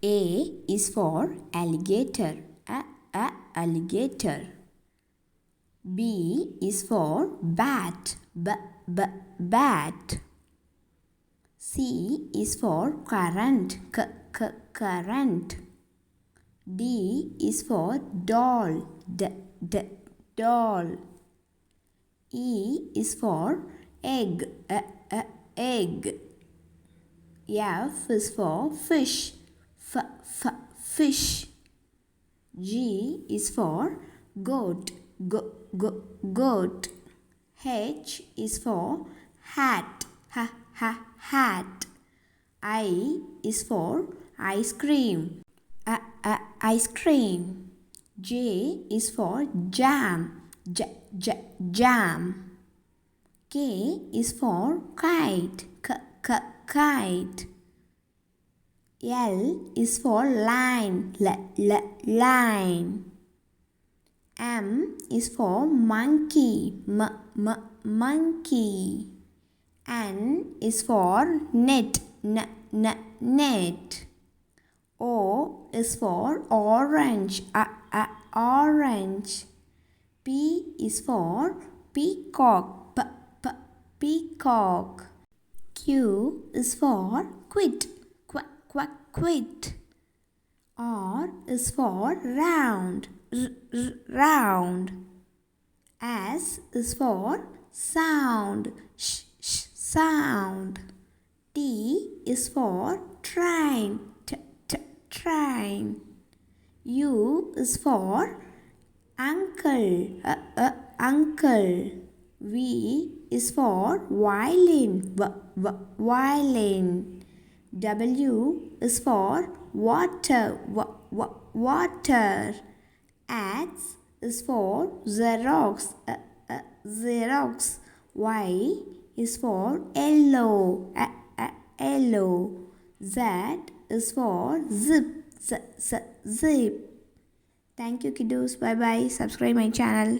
A is for alligator. Alligator. B is for bat. Bat. C is for current. Current. D is for doll. Doll. E is for egg. Egg. F is for fish. Fish. G is for goat. Goat. H is for hat. Hat. I is for ice cream. Ice cream. J is for jam. Jam. K is for kite. Kite. L is for line. Line. M is for monkey. Monkey. N is for net. Net. O is for orange. Orange. P is for peacock. Peacock. Q is for quit. Quit. R is for round. Round. S is for sound. Sound. T is for train. Train. U is for uncle. Uncle. V is for violin. Violin. W is for water. Water. X is for Xerox. Xerox. Y is for yellow. Yellow. Z is for zip. Zip. Thank you, kiddos. Bye bye. Subscribe my channel.